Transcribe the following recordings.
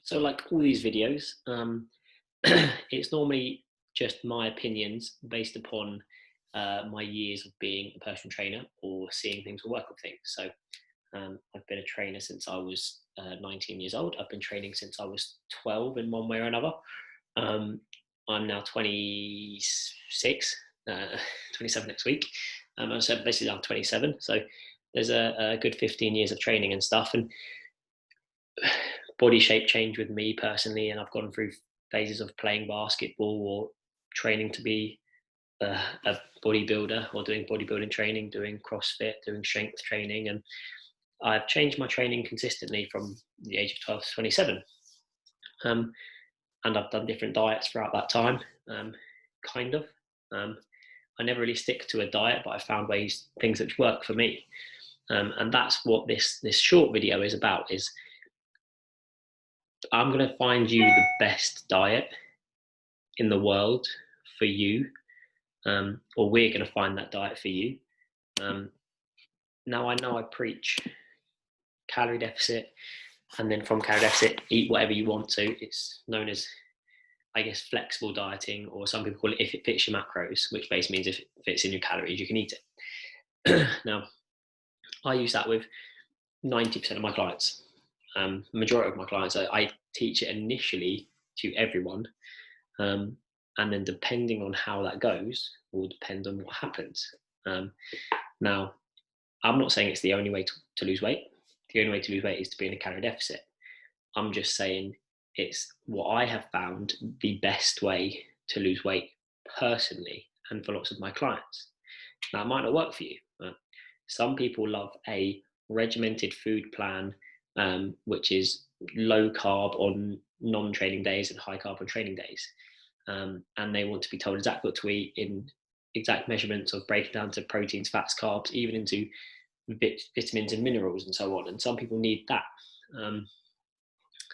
So like all these videos, it's normally just my opinions based upon my years of being a personal trainer or seeing things or work with things. So I've been a trainer since I was 19 years old. I've been training since I was 12 in one way or another. Um, I'm now 26, uh, 27 next week. So basically I'm 27. So there's a good 15 years of training and stuff. And body shape change with me personally, and I've gone through phases of playing basketball or training to be a bodybuilder or doing bodybuilding training, doing CrossFit, doing strength training, and I've changed my training consistently from the age of 12 to 27. Um, and I've done different diets throughout that time, kind of. Um, I never really stick to a diet, but I found things that work for me. And that's what this short video is about. Is I'm going to find you the best diet in the world for you, or we're going to find that diet for you. Now I know I preach calorie deficit, and then from calorie deficit, eat whatever you want to. It's known as, I guess, flexible dieting, or some people call it if it fits your macros, which basically means if it fits in your calories, you can eat it. Now, I use that with 90% of my clients. Majority of my clients, I teach it initially to everyone. And then depending on how that goes will depend on what happens. Now, I'm not saying it's the only way to lose weight. The only way to lose weight is to be in a calorie deficit. I'm just saying it's what I have found the best way to lose weight personally and for lots of my clients. Now, it might not work for you. Some people love a regimented food plan, which is low carb on non-training days and high carb on training days. And they want to be told exactly what to eat in exact measurements of breaking down to proteins, fats, carbs, even into vitamins and minerals and so on. And some people need that.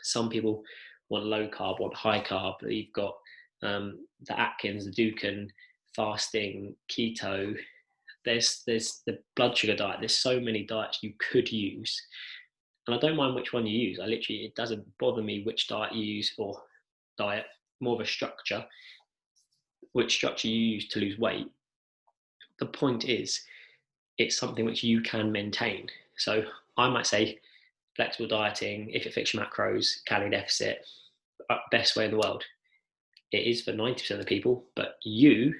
Some people want low carb, want high carb. You've got the Atkins, the Dukan, fasting, keto. There's the blood sugar diet. There's so many diets you could use, and I don't mind which one you use. It doesn't bother me which diet you use, or diet, more of a structure, which structure you use to lose weight. The point is, it's something which you can maintain. So I might say flexible dieting, if it fits your macros, calorie deficit, best way in the world. It is for 90% of the people, but you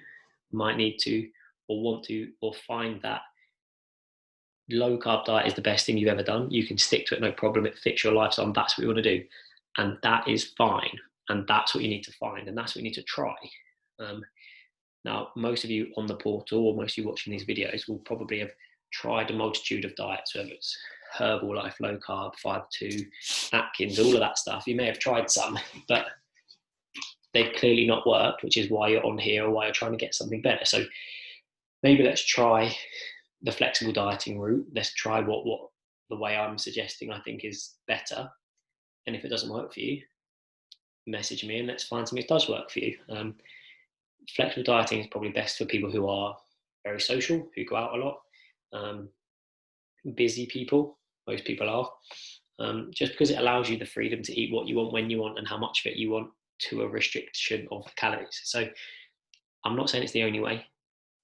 might need to, or want to, or find that low carb diet is the best thing you've ever done. You can stick to it, no problem. It fits your lifestyle, and that's what you want to do. And that is fine. And that's what you need to find. And that's what you need to try. Now, most of you on the portal, or most of you watching these videos, will probably have tried a multitude of diets, whether it's Herbalife, low carb, 5-2, Atkins, all of that stuff. You may have tried some, but they've clearly not worked, which is why you're on here, or why you're trying to get something better. So maybe let's try the flexible dieting route. Let's try what the way I'm suggesting I think is better. And if it doesn't work for you, message me and let's find something that does work for you. Flexible dieting is probably best for people who are very social, who go out a lot, busy people. Most people are. Just because it allows you the freedom to eat what you want, when you want, and how much of it you want, to a restriction of calories. So I'm not saying it's the only way,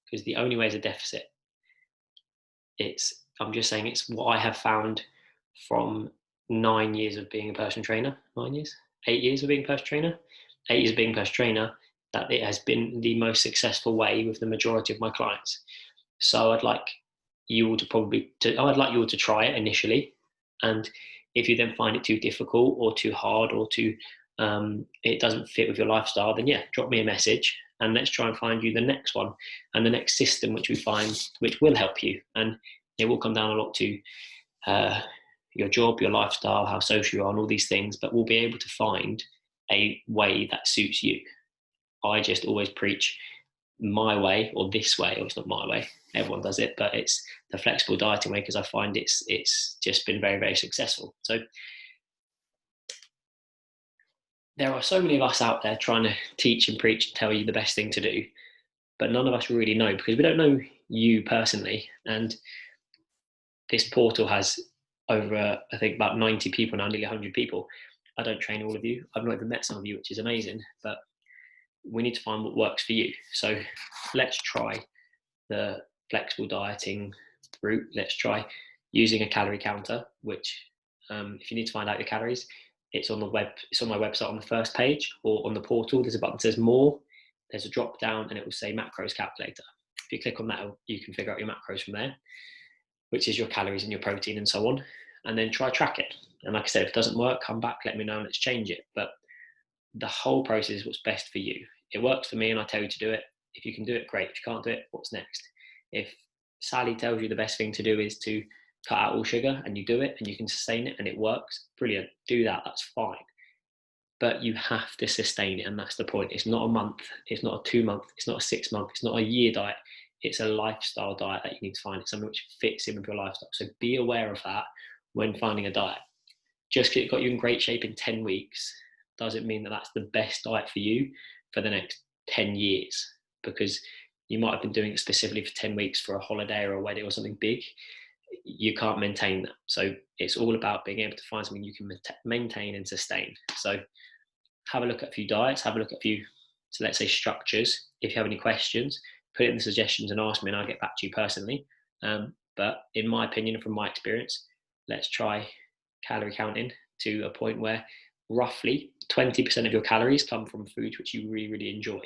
because the only way is a deficit. I'm just saying it's what I have found from 9 years of being a personal trainer. 9 years, 8 years of being a personal trainer, 8 years of being a personal trainer, that it has been the most successful way with the majority of my clients. So I'd like you all to try it initially, and if you then find it too difficult or too hard or it doesn't fit with your lifestyle, then yeah, drop me a message and let's try and find you the next one and the next system which we find which will help you. And it will come down a lot to your job, your lifestyle, how social you are, and all these things, but we'll be able to find a way that suits you. I just always preach my way, or this way, or it's not my way, everyone does it, but it's the flexible dieting way, because I find it's just been very, very successful. So there are so many of us out there trying to teach and preach and tell you the best thing to do, but none of us really know, because we don't know you personally. And this portal has over, I think, about 90 people now, nearly 100 people. I don't train all of you. I've not even met some of you, which is amazing, but we need to find what works for you. So let's try the flexible dieting route. Let's try using a calorie counter, which if you need to find out your calories, it's on the web. It's on my website on the first page, or on the portal. There's a button that says more. There's a drop down, and it will say macros calculator. If you click on that, you can figure out your macros from there, which is your calories and your protein and so on, and then try track it. And like I said, if it doesn't work, come back, let me know, and let's change it. But the whole process is what's best for you. It works for me, and I tell you to do it. If you can do it, great. If you can't do it, what's next? If Sally tells you the best thing to do is to cut out all sugar, and you do it and you can sustain it and it works, brilliant, do that, that's fine. But you have to sustain it, and that's the point. It's not a month, it's not a 2 month, it's not a 6 month, it's not a year diet. It's a lifestyle diet that you need to find. It's something which fits in with your lifestyle. So be aware of that when finding a diet. Just because it got you in great shape in 10 weeks doesn't mean that that's the best diet for you for the next 10 years, because you might have been doing it specifically for 10 weeks for a holiday or a wedding or something big. You can't maintain that. So it's all about being able to find something you can maintain and sustain. So have a look at a few diets, have a look at a few, so let's say, structures. If you have any questions, put it in the suggestions and ask me, and I'll get back to you personally. But in my opinion and from my experience, let's try calorie counting to a point where roughly 20% of your calories come from foods which you really, really enjoy.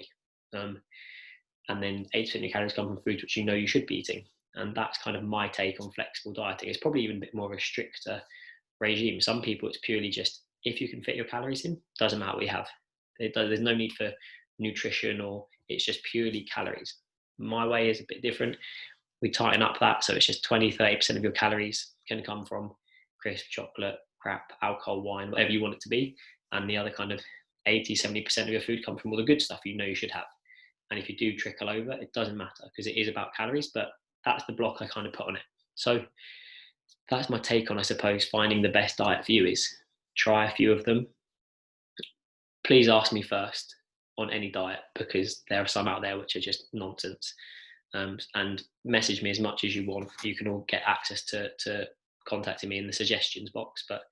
And then 80% of your calories come from foods which you know you should be eating. And that's kind of my take on flexible dieting. It's probably even a bit more of a stricter regime. Some people, it's purely just, if you can fit your calories in, doesn't matter what you have. There's no need for nutrition, or it's just purely calories. My way is a bit different. We tighten up that, so it's just 20-30% of your calories can come from crisp, chocolate, crap, alcohol, wine, whatever you want it to be, and the other kind of 80-70% of your food comes from all the good stuff you know you should have. And if you do trickle over, it doesn't matter, because it is about calories, but that's the block I kind of put on it. So that's my take on, I suppose, finding the best diet for you is try a few of them. Please ask me first on any diet, because there are some out there which are just nonsense. And message me as much as you want. You can all get access to contacting me in the suggestions box, but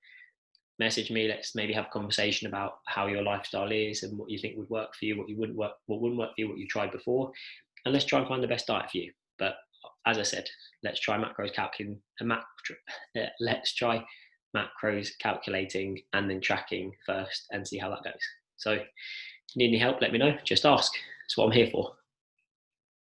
message me. Let's maybe have a conversation about how your lifestyle is and what you think would work for you, what wouldn't work for you, what you tried before, and let's try and find the best diet for you. But as I said, let's try macros calculating, let's try macros calculating and then tracking first and see how that goes. So if you need any help, let me know. Just ask. That's what I'm here for.